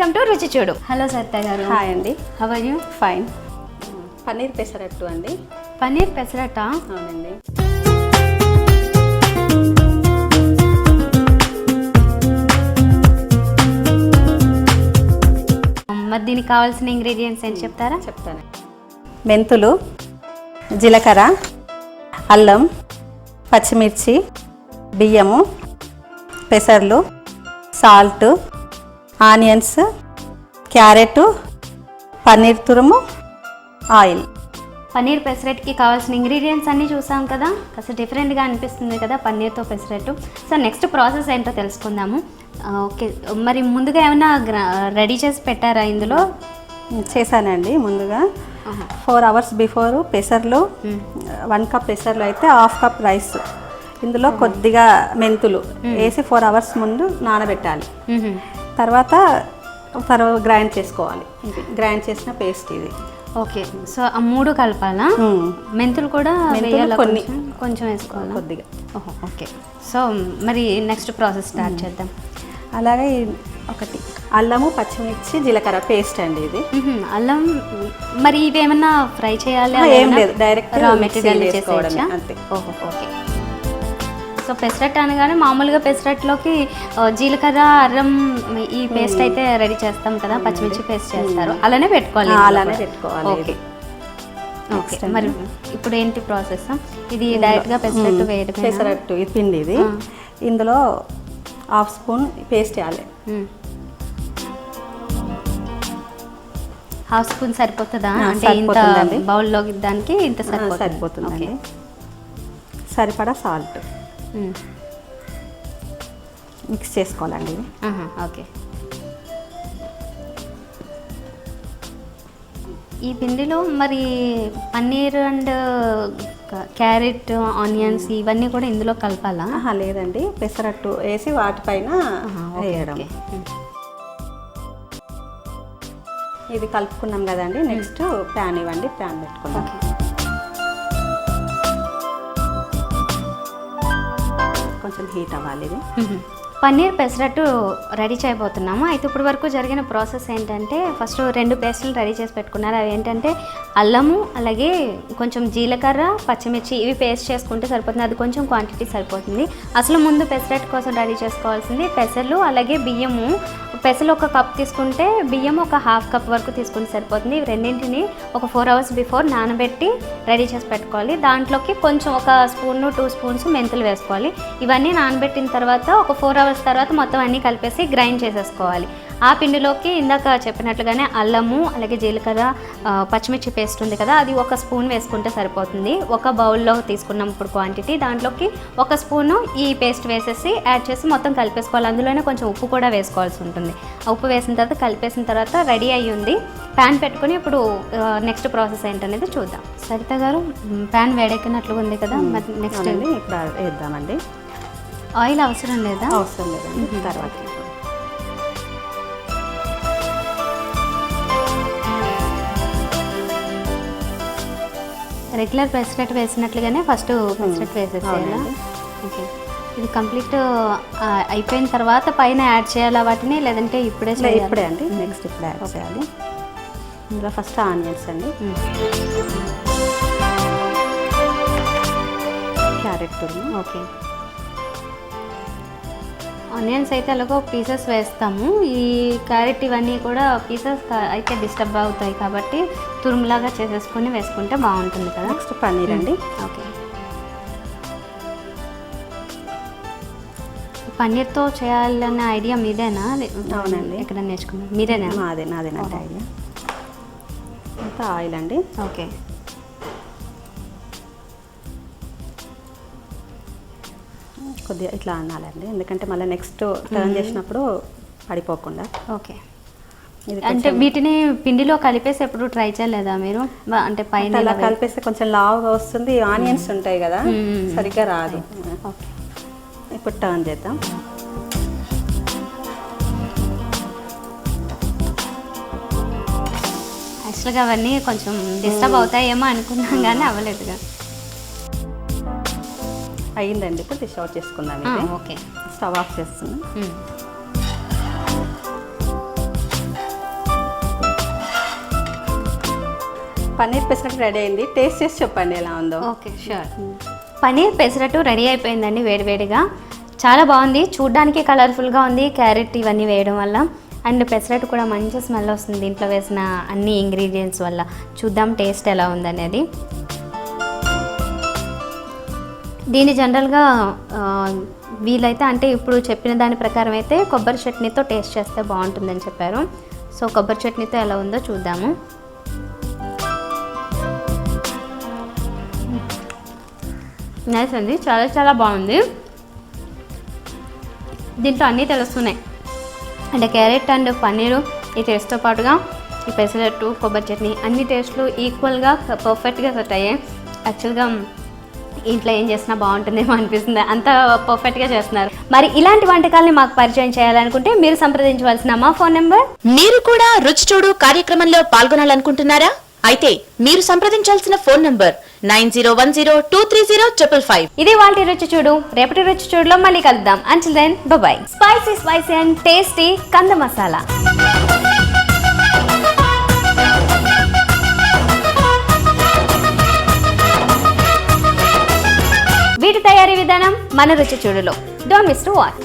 Welcome to రుచి చూడు. Hello Saritha గారు. హాయ్ అండి. How are you? Fine. Paneer pesarattu అండి. పన్నీర్ పెసరట్టా? అవునండి. మరి దీనికి కావాల్సిన ఇంగ్రీడియంట్స్ ఏంటి చెప్తారా? చెప్తాను. మెంతులు, జీలకర్ర, అల్లం, పచ్చిమిర్చి, బియ్యము, పెసర్లు, సాల్ట్, ఆనియన్స్, క్యారెట్, పన్నీర్ తురుము, ఆయిల్. పన్నీర్ పెసరట్టుకి కావాల్సిన ఇంగ్రీడియంట్స్ అన్నీ చూసాం కదా, కాస్త డిఫరెంట్గా అనిపిస్తుంది కదా పన్నీర్తో పెసరట్టు. సో నెక్స్ట్ ప్రాసెస్ ఏంటో తెలుసుకుందాము. ఓకే, మరి ముందుగా ఏమైనా రెడీ చేసి పెట్టారా ఇందులో? చేశానండి. ముందుగా 4 hours బిఫోర్ పెసర్లు, 1 cup పెసర్లు అయితే 1/2 cup రైస్, ఇందులో కొద్దిగా మెంతులు వేసి 4 hours ముందు నానబెట్టాలి. తర్వాత గ్రైండ్ చేసుకోవాలి. గ్రైండ్ చేసిన పేస్ట్ ఇది. ఓకే, సో ఆ 3 కలపాలా? మెంతులు కూడా కొంచెం వేసుకోవాలి కొద్దిగా. ఓకే, సో మరి నెక్స్ట్ ప్రాసెస్ స్టార్ట్ చేద్దాం. అలాగే ఒకటి అల్లము, పచ్చిమిర్చి, జీలకర్ర పేస్ట్ అండి ఇది. అల్లం మరి ఇవి ఏమన్నా ఫ్రై చేయాలి? ఏం లేదు, డైరెక్ట్ రా మెటీరియల్ చేసుకోవడమే అంతే. ఓకే, సో పెసరట్టు అనగానే మామూలుగా పెసరట్టులోకి జీలకర్ర, అల్లం ఈ పేస్ట్ అయితే రెడీ చేస్తాం కదా, పచ్చిమిర్చి పేస్ట్ చేస్తారు, అలానే పెట్టుకోవాలి. అలానే పెట్టుకోవాలి. ఓకే ఓకే, మరి ఇప్పుడు ఏంటి ప్రాసెస్? ఇది డైరెక్ట్గా పెసరట్టు వేయడం. పెసరట్టు ఇది పిండి ఇది. ఇందులో 1/2 స్పూన్ పేస్ట్ వేయాలి. 1/2 స్పూన్ సరిపోతుందా? అంటే ఇంత బౌల్లో దానికి ఇంత సరిపోతుందండి. సరిపడా సాల్ట్ మిక్స్ చేసుకోవాలండి ఇది. ఓకే, ఈ పిండిలో మరి పన్నీర్ అండ్ క్యారెట్, ఆనియన్స్ ఇవన్నీ కూడా ఇందులో కలపాలా? లేదండి, పెసరట్టు వేసి వాటిపైన వేయడం. ఇది కలుపుకున్నాం కదండి. నెక్స్ట్ ప్యాన్ ఇవ్వండి, ప్యాన్ పెట్టుకున్నాం. కొంచెం హీట్ అవ్వాలి ఇది. పన్నీర్ పెసరట్టు రెడీ చేయబోతున్నాము. అయితే ఇప్పుడు వరకు జరిగిన ప్రాసెస్ ఏంటంటే, ఫస్ట్ 2 పేస్టులు రెడీ చేసి పెట్టుకున్నారు. అవి ఏంటంటే అల్లము, అలాగే కొంచెం జీలకర్ర, పచ్చిమిర్చి, ఇవి పేస్ట్ చేసుకుంటే సరిపోతుంది. అది కొంచెం క్వాంటిటీ సరిపోతుంది. అసలు ముందు పెసరట్టు కోసం రెడీ చేసుకోవాల్సింది పెసర్లు, అలాగే బియ్యము. పెసలు 1 కప్ తీసుకుంటే బియ్యం 1/2 cup వరకు తీసుకుంటే సరిపోతుంది. ఇవి రెండింటిని ఒక 4 hours బిఫోర్ నానబెట్టి రెడీ చేసి పెట్టుకోవాలి. దాంట్లోకి కొంచెం 1 స్పూన్ 2 స్పూన్స్ మెంతులు వేసుకోవాలి. ఇవన్నీ నానబెట్టిన తర్వాత ఒక 4 hours తర్వాత మొత్తం అన్నీ కలిపేసి గ్రైండ్ చేసేసుకోవాలి. ఆ పిండిలోకి ఇందాక చెప్పినట్లుగానే అల్లము, అలాగే జీలకర్ర, పచ్చిమిర్చి పేస్ట్ ఉంది కదా, అది 1 స్పూన్ వేసుకుంటే సరిపోతుంది. 1 బౌల్లో తీసుకున్నాం ఇప్పుడు క్వాంటిటీ. దాంట్లోకి 1 స్పూను ఈ పేస్ట్ వేసేసి యాడ్ చేసి మొత్తం కలిపేసుకోవాలి. అందులోనే కొంచెం ఉప్పు కూడా వేసుకోవాల్సి ఉంటుంది. ఉప్పు వేసిన తర్వాత కలిపేసిన తర్వాత రెడీ అయ్యి ఉంది. ప్యాన్ పెట్టుకుని ఇప్పుడు నెక్స్ట్ ప్రాసెస్ ఏంటనేది చూద్దాం. సరిత గారు, ప్యాన్ వేడెక్కినట్లుగా ఉంది కదా, మరి నెక్స్ట్ ఇప్పుడు వేద్దామండి. ఆయిల్ అవసరం లేదా? అవసరం లేదండి, తర్వాత రెగ్యులర్ పెసరట్టు వేసినట్లుగానే ఫస్ట్ పెసరట్టు వేసేసేయాలా? ఓకే, ఇది కంప్లీట్ అయిపోయిన తర్వాత పైన యాడ్ చేయాలా వాటిని, లేదంటే ఇప్పుడే చేయాలి? ఇప్పుడే అండి, నెక్స్ట్ ఇప్పుడు యాడ్ చేయాలి. ఇందులో ఫస్ట్ ఆనియన్స్ అండి, క్యారెట్ తురుము. ఓకే, ఆనియన్స్ అయితే అలాగో పీసెస్ వేస్తాము. ఈ క్యారెట్ ఇవన్నీ కూడా పీసెస్ అయితే డిస్టర్బ్ అవుతాయి కాబట్టి తురుములాగా చేసేసుకొని వేసుకుంటే బాగుంటుంది కదా. నెక్స్ట్ పన్నీర్ అండి. ఓకే, పన్నీర్తో చేయాలన్న ఐడియా మీదేనా? అవునండి. ఎక్కడ నేర్చుకున్నాను? మీరేనా? నాదేనండి ఐడియా. అంతా ఆయిల్ అండి. ఓకే, కొద్దిగా ఇట్లా అనాలండి, ఎందుకంటే మళ్ళీ నెక్స్ట్ టర్న్ చేసినప్పుడు పడిపోకుండా. ఓకే, అంటే వీటిని పిండిలో కలిపేసి ఎప్పుడు ట్రై చేయలేదా మీరు? అంటే పైన అలా కలిపేస్తే కొంచెం లావుగా వస్తుంది, ఆనియన్స్ ఉంటాయి కదా, సరిగ్గా రాదు. ఓకే, ఇప్పుడు టర్న్ చేద్దాం. యాక్చువల్గా అవన్నీ కొంచెం డిస్టర్బ్ అవుతాయేమో అనుకున్నాం కానీ అవ్వలేదుగా. అయ్యిందండి, ఇప్పుడు డిష్ అవుట్ చేసుకుందాం. ఓకే, స్టవ్ ఆఫ్ చేస్తున్నాం. పన్నీర్ పెసరట్టు రెడీ అయింది, టేస్ట్ చేసి చెప్పండి ఎలా ఉందో. Okay sure. Paneer pesarattu ready అయిపోయిందండి వేడివేడిగా. చాలా బాగుంది, చూడ్డానికి కలర్ఫుల్గా ఉంది క్యారెట్ ఇవన్నీ వేయడం వల్ల. అండ్ పెసరట్టు కూడా మంచి స్మెల్ వస్తుంది దీంట్లో వేసిన అన్ని ఇంగ్రీడియంట్స్ వల్ల. చూద్దాం టేస్ట్ ఎలా ఉందనేది. దీన్ని జనరల్గా వీలైతే అంటే ఇప్పుడు చెప్పిన దాని ప్రకారం అయితే కొబ్బరి చట్నీతో టేస్ట్ చేస్తే బాగుంటుందని చెప్పారు. సో కొబ్బరి చట్నీతో ఎలా ఉందో చూద్దాము. నైస్ అండి, చాలా చాలా బాగుంది. దీంట్లో అన్నీ తెలుస్తున్నాయి అంటే క్యారెట్ అండ్ పన్నీరు ఈ టేస్ట్తో పాటుగా ఈ పెసరట్టు కొబ్బరి చట్నీ అన్ని టేస్ట్లు ఈక్వల్గా పర్ఫెక్ట్గా సెట్ అయ్యాయి. యాక్చువల్గా ఇంట్లో ఏం చేసినా బాగుంటుందేమో అనిపిస్తుంది, అంత పర్ఫెక్ట్గా చేస్తున్నారు. మరి ఇలాంటి వంటకాలని మాకు పరిచయం చేయాలనుకుంటే మీరు సంప్రదించవలసిన మా ఫోన్ నెంబర్. మీరు కూడా రుచి చూడు కార్యక్రమంలో పాల్గొనాలనుకుంటున్నారా? అయితే మీరు సంప్రదించాల్సిన ఫోన్ నంబర్ 9010230555. ఇది వాళ్ళ రుచి చూడు. రేపటి రుచి చూడులో మళ్ళీ కలుద్దాం. Until then bye. Spicy and tasty కంద మసాలా. వీటి తయారీ విధానం మన రుచి చూడులో. Don't miss to watch.